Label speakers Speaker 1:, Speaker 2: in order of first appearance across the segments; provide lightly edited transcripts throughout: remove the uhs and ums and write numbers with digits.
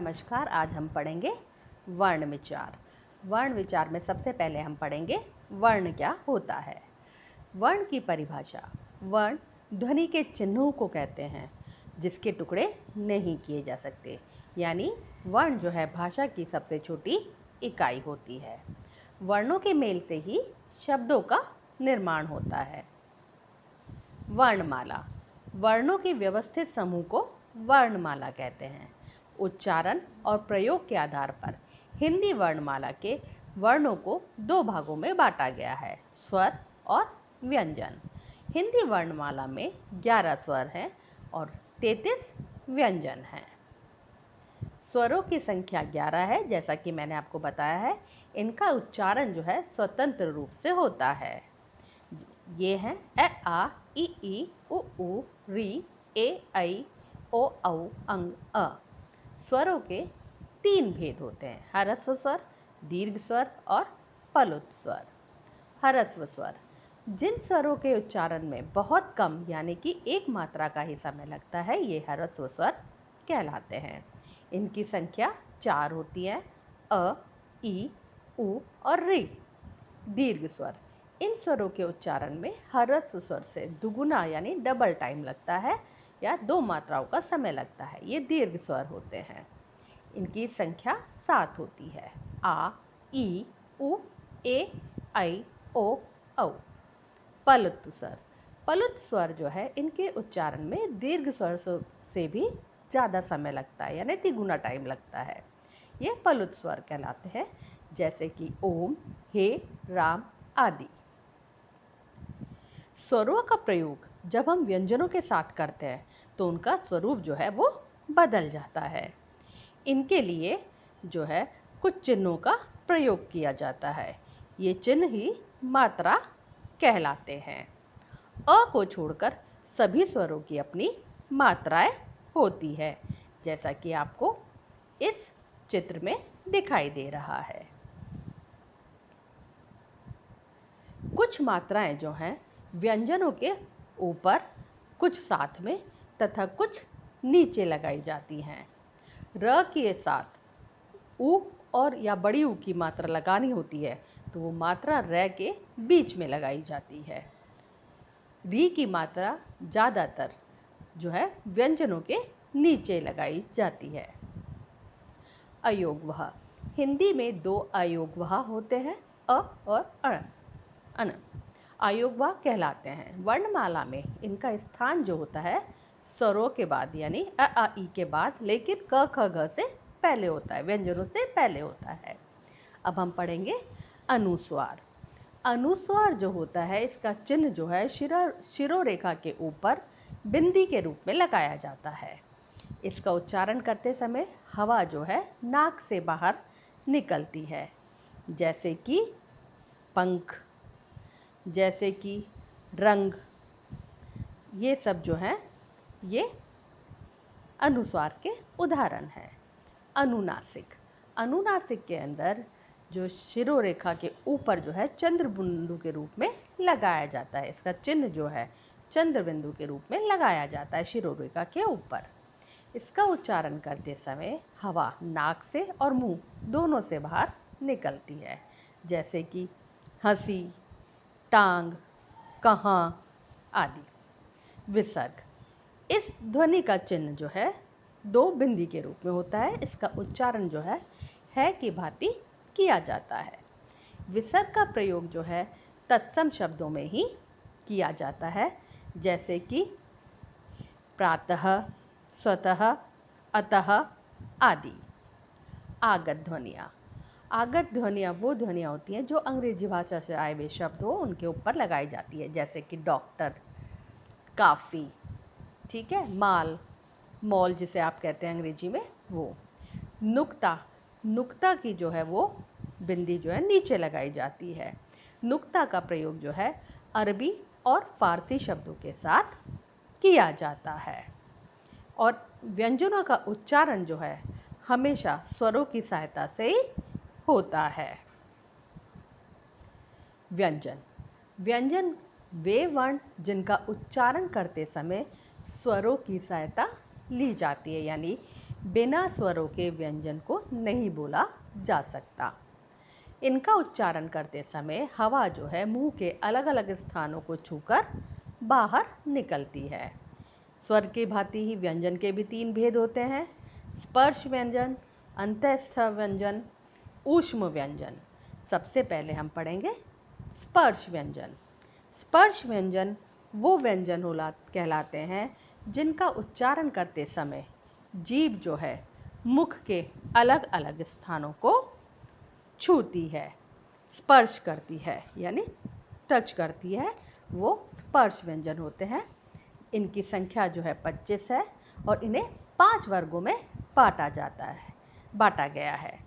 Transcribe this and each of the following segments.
Speaker 1: नमस्कार। आज हम पढ़ेंगे वर्ण विचार। वर्ण विचार में सबसे पहले हम पढ़ेंगे वर्ण क्या होता है। वर्ण की परिभाषा। वर्ण ध्वनि के चिन्हों को कहते हैं जिसके टुकड़े नहीं किए जा सकते, यानी वर्ण जो है भाषा की सबसे छोटी इकाई होती है। वर्णों के मेल से ही शब्दों का निर्माण होता है। वर्णमाला। वर्णों के व्यवस्थित समूह को वर्णमाला कहते हैं। उच्चारण और प्रयोग के आधार पर हिंदी वर्णमाला के वर्णों को दो भागों में बांटा गया है, स्वर और व्यंजन। हिंदी वर्णमाला में 11 स्वर हैं और 33 व्यंजन हैं। स्वरों की संख्या 11 है, जैसा कि मैंने आपको बताया है। इनका उच्चारण जो है स्वतंत्र रूप से होता है। ये हैं अ, आ, ई, उ, री, ए, ऐ, ओ, औ, अंग, अ। स्वरों के 3 भेद होते हैं, ह्रस्व स्वर, दीर्घ स्वर और पलुत स्वर। ह्रस्व स्वर जिन स्वरों के उच्चारण में बहुत कम यानी कि एक मात्रा का ही समय लगता है, ये ह्रस्व स्वर कहलाते हैं। इनकी संख्या 4 होती है, अ, ई, उ और री। दीर्घ स्वर इन स्वरों के उच्चारण में ह्रस्व स्वर से दुगुना यानी डबल टाइम लगता है या 2 मात्राओं का समय लगता है, ये दीर्घ स्वर होते हैं। इनकी संख्या 7 होती है, आ, ई, उ, ए, ऐ, ओ, औ। पलुत स्वर। पलुत स्वर जो है इनके उच्चारण में दीर्घ स्वर से भी ज़्यादा समय लगता है, यानी तिगुना टाइम लगता है। ये पलुत स्वर कहलाते हैं, जैसे कि ओम, हे, राम आदि। स्वरों का प्रयोग जब हम व्यंजनों के साथ करते हैं तो उनका स्वरूप जो है वो बदल जाता है। इनके लिए जो है कुछ चिन्हों का प्रयोग किया जाता है। ये चिन्ह ही मात्रा कहलाते हैं। अ को छोड़कर सभी स्वरों की अपनी मात्राएं होती है, जैसा कि आपको इस चित्र में दिखाई दे रहा है। कुछ मात्राएं जो हैं व्यंजनों के ऊपर, कुछ साथ में तथा कुछ नीचे लगाई जाती हैं। र के साथ उ और या बड़ी ऊ की मात्रा लगानी होती है तो वो मात्रा र के बीच में लगाई जाती है। री की मात्रा ज़्यादातर जो है व्यंजनों के नीचे लगाई जाती है। अयोगवह। हिंदी में 2 अयोगवह होते हैं, अ और अन। अयोगवह कहलाते हैं। वर्णमाला में इनका स्थान जो होता है स्वरों के बाद, यानी अ, आ, ई के बाद, लेकिन क, ख, ग से पहले होता है, व्यंजनों से पहले होता है। अब हम पढ़ेंगे अनुस्वार। अनुस्वार जो होता है इसका चिन्ह जो है शिरोरेखा के ऊपर बिंदी के रूप में लगाया जाता है। इसका उच्चारण करते समय हवा जो है नाक से बाहर निकलती है, जैसे कि पंख, जैसे कि रंग। ये सब जो हैं ये अनुस्वार के उदाहरण हैं। अनुनासिक। अनुनासिक के अंदर जो शिरोरेखा के ऊपर जो है चंद्र बिंदु के रूप में लगाया जाता है। इसका चिन्ह जो है चंद्र बिंदु के रूप में लगाया जाता है शिरोरेखा के ऊपर। इसका उच्चारण करते समय हवा नाक से और मुंह दोनों से बाहर निकलती है, जैसे कि हंसी, टांग, कहाँ आदि। विसर्ग। इस ध्वनि का चिन्ह जो है 2 बिंदी के रूप में होता है। इसका उच्चारण जो है की भांति किया जाता है। विसर्ग का प्रयोग जो है तत्सम शब्दों में ही किया जाता है, जैसे कि प्रातः, स्वतः, अतः आदि। आगत ध्वनियाँ। आगत ध्वनियाँ वो ध्वनियाँ होती हैं जो अंग्रेजी भाषा से आए हुए शब्द हो उनके ऊपर लगाई जाती है, जैसे कि डॉक्टर, काफ़ी, ठीक है, माल, मॉल जिसे आप कहते हैं अंग्रेजी में, वो। नुक्ता। नुक्ता की जो है वो बिंदी जो है नीचे लगाई जाती है। नुक्ता का प्रयोग जो है अरबी और फारसी शब्दों के साथ किया जाता है। और व्यंजनों का उच्चारण जो है हमेशा स्वरों की सहायता से ही होता है। व्यंजन। व्यंजन वे वर्ण जिनका उच्चारण करते समय स्वरों की सहायता ली जाती है, यानी बिना स्वरों के व्यंजन को नहीं बोला जा सकता। इनका उच्चारण करते समय हवा जो है मुंह के अलग अलग स्थानों को छूकर बाहर निकलती है। स्वर की भांति ही व्यंजन के भी 3 भेद होते हैं: स्पर्श व्यंजन, अंतःस्थ व्यंजन, ऊष्म व्यंजन। सबसे पहले हम पढ़ेंगे स्पर्श व्यंजन। स्पर्श व्यंजन वो व्यंजन कहलाते हैं जिनका उच्चारण करते समय जीभ जो है मुख के अलग अलग स्थानों को छूती है, स्पर्श करती है, यानी टच करती है, वो स्पर्श व्यंजन होते हैं। इनकी संख्या जो है 25 है और इन्हें 5 वर्गों में बांटा गया है।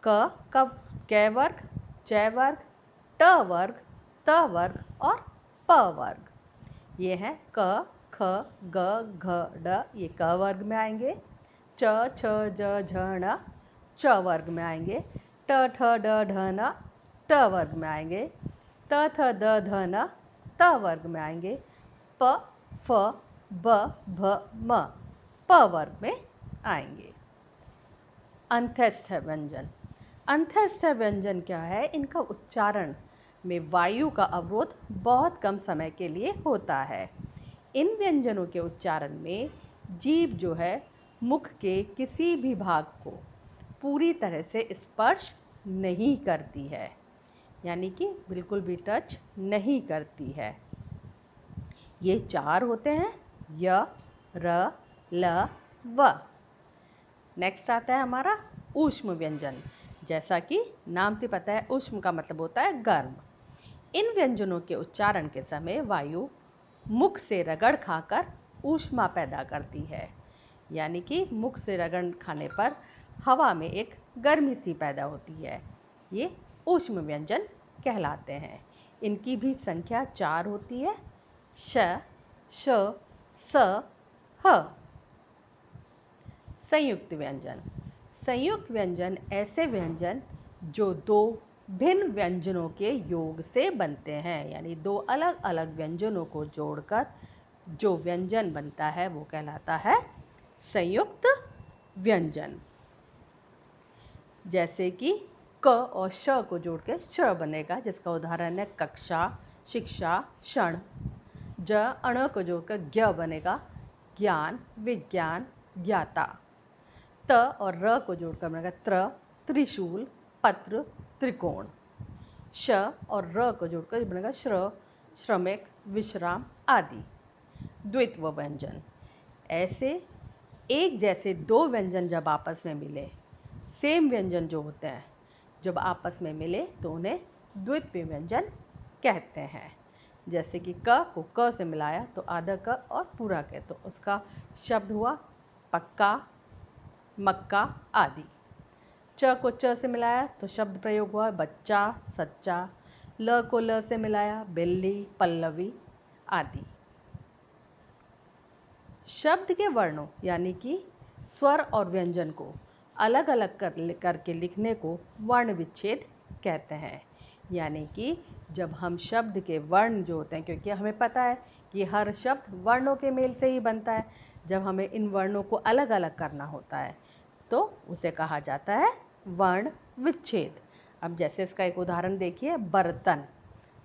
Speaker 1: क वर्ग, च वर्ग, ट वर्ग, त वर्ग और प वर्ग। ये हैं क, ख, ग, घ, ड, ये क वर्ग में आएंगे। च, छ, ज, झ, ण च वर्ग में आएंगे। ट, ठ, ड, ढ, न ट वर्ग में आएंगे। त, थ, द, ध, न त वर्ग में आएंगे। प, फ, ब, भ, म प वर्ग में आएंगे। अंतःस्थ व्यंजन। अंतःस्थ व्यंजन क्या है? इनका उच्चारण में वायु का अवरोध बहुत कम समय के लिए होता है। इन व्यंजनों के उच्चारण में जीभ जो है मुख के किसी भी भाग को पूरी तरह से स्पर्श नहीं करती है, यानी कि बिल्कुल भी टच नहीं करती है। ये 4 होते हैं: य, र, ल, व। नेक्स्ट आता है हमारा ऊष्म व्यंजन। जैसा कि नाम से पता है, ऊष्म का मतलब होता है गर्म। इन व्यंजनों के उच्चारण के समय वायु मुख से रगड़ खाकर ऊष्मा पैदा करती है, यानी कि मुख से रगड़ खाने पर हवा में एक गर्मी सी पैदा होती है। ये ऊष्म व्यंजन कहलाते हैं। इनकी भी संख्या 4 होती है: श, श, स, ह। संयुक्त व्यंजन। संयुक्त व्यंजन ऐसे व्यंजन जो 2 भिन्न व्यंजनों के योग से बनते हैं, यानी 2 अलग अलग व्यंजनों को जोड़कर जो व्यंजन बनता है वो कहलाता है संयुक्त व्यंजन। जैसे कि क और श को जोड़ के श बनेगा, जिसका उदाहरण है कक्षा, शिक्षा, क्षण। ज, अण को जोड़कर ज्ञ बनेगा, ज्ञान, विज्ञान, ज्ञाता। त और र को जोड़कर बनेगा त्र, त्रिशूल, पत्र, त्रिकोण। श और र को जोड़कर बनेगा श्र, श्रमिक, विश्राम आदि। द्वित्व व्यंजन। ऐसे एक जैसे 2 व्यंजन जब आपस में मिले, सेम व्यंजन जो होते हैं जब आपस में मिले तो उन्हें द्वित्व व्यंजन कहते हैं। जैसे कि क को क से मिलाया तो आधा क और पूरा क, तो उसका शब्द हुआ पक्का, मक्का आदि। च को च से मिलाया तो शब्द प्रयोग हुआ बच्चा, सच्चा। ल को ल से मिलाया बिल्ली, पल्लवी आदि। शब्द के वर्णों यानी कि स्वर और व्यंजन को अलग अलग करके लिखने को वर्ण विच्छेद कहते हैं। यानी कि जब हम शब्द के वर्ण जो होते हैं, क्योंकि हमें पता है कि हर शब्द वर्णों के मेल से ही बनता है, जब हमें इन वर्णों को अलग अलग करना होता है तो उसे कहा जाता है वर्ण विच्छेद। अब जैसे इसका एक उदाहरण देखिए, बर्तन।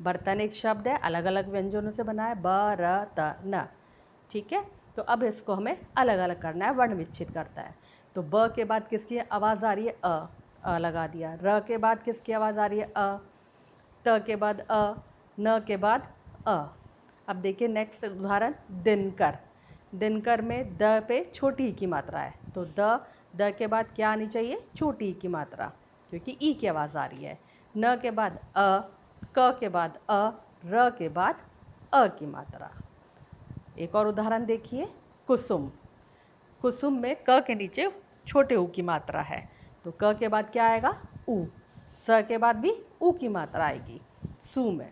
Speaker 1: बर्तन एक शब्द है, अलग अलग व्यंजनों से बना है, ब, र, त, न। ठीक है, तो अब इसको हमें अलग अलग करना है, वर्ण विच्छेद करता है। तो ब के बाद किसकी आवाज़ आ रही है? अ लगा दिया। र के बाद किसकी आवाज़ आ रही है? अ। त के बाद अ, न के बाद अ। अब देखिए नेक्स्ट उदाहरण, दिनकर। दिनकर में द पे छोटी ई की मात्रा है, तो द के बाद क्या आनी चाहिए? छोटी ई की मात्रा, क्योंकि ई की आवाज़ आ रही है। न के बाद अ, क के बाद अ, र के बाद अ की मात्रा। एक और उदाहरण देखिए, कुसुम। कुसुम में क के नीचे छोटे ऊ की मात्रा है, तो क के बाद क्या आएगा? ऊ। स के बाद भी ऊ की मात्रा आएगी सु में।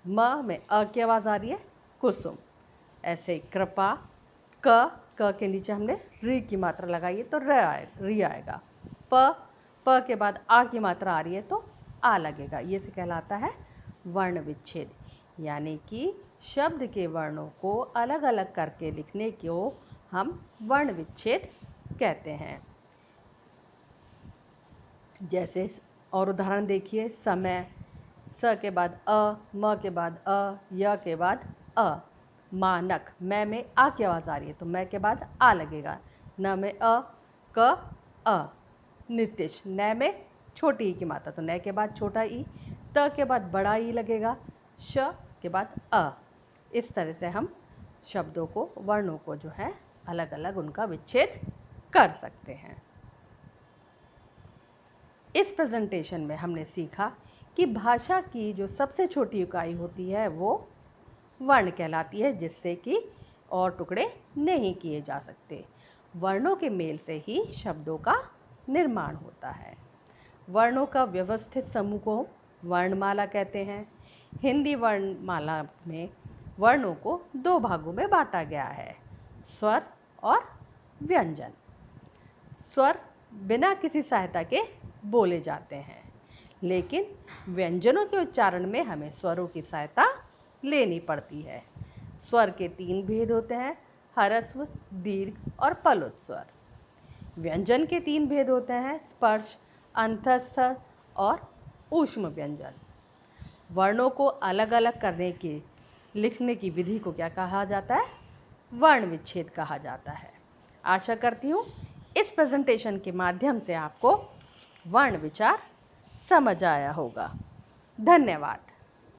Speaker 1: म में अ की आवाज़ आ रही है, कुसुम। ऐसे कृपा, क के नीचे हमने री की मात्रा लगाई है तो री आएगा। प के बाद आ की मात्रा आ रही है तो आ लगेगा। ये से कहलाता है वर्ण विच्छेद। यानी कि शब्द के वर्णों को अलग अलग करके लिखने को हम वर्ण विच्छेद कहते हैं। जैसे और उदाहरण देखिए, समय, स के बाद अ, म के बाद अ, य के बाद अ। मानक, मैं में आ की आवाज़ आ रही है तो मैं के बाद आ लगेगा। न में अ, क, अ। नीतिश, न में छोटी ई की मात्रा तो न के बाद छोटा ई, त के बाद बड़ा ई लगेगा, श के बाद अ। इस तरह से हम शब्दों को, वर्णों को जो है अलग अलग उनका विच्छेद कर सकते हैं। इस प्रेजेंटेशन में हमने सीखा कि भाषा की जो सबसे छोटी इकाई होती है वो वर्ण कहलाती है, जिससे कि और टुकड़े नहीं किए जा सकते। वर्णों के मेल से ही शब्दों का निर्माण होता है। वर्णों का व्यवस्थित समूह को वर्णमाला कहते हैं। हिंदी वर्णमाला में वर्णों को दो भागों में बांटा गया है, स्वर और व्यंजन। स्वर बिना किसी सहायता के बोले जाते हैं, लेकिन व्यंजनों के उच्चारण में हमें स्वरों की सहायता लेनी पड़ती है। स्वर के 3 भेद होते हैं, ह्रस्व, दीर्घ और पलुत स्वर। व्यंजन के 3 भेद होते हैं, स्पर्श, अंतस्थ और ऊष्म व्यंजन। वर्णों को अलग अलग करने की, लिखने की विधि को क्या कहा जाता है? वर्ण विच्छेद कहा जाता है। आशा करती हूँ इस प्रेजेंटेशन के माध्यम से आपको वर्ण विचार समझ आया होगा। धन्यवाद।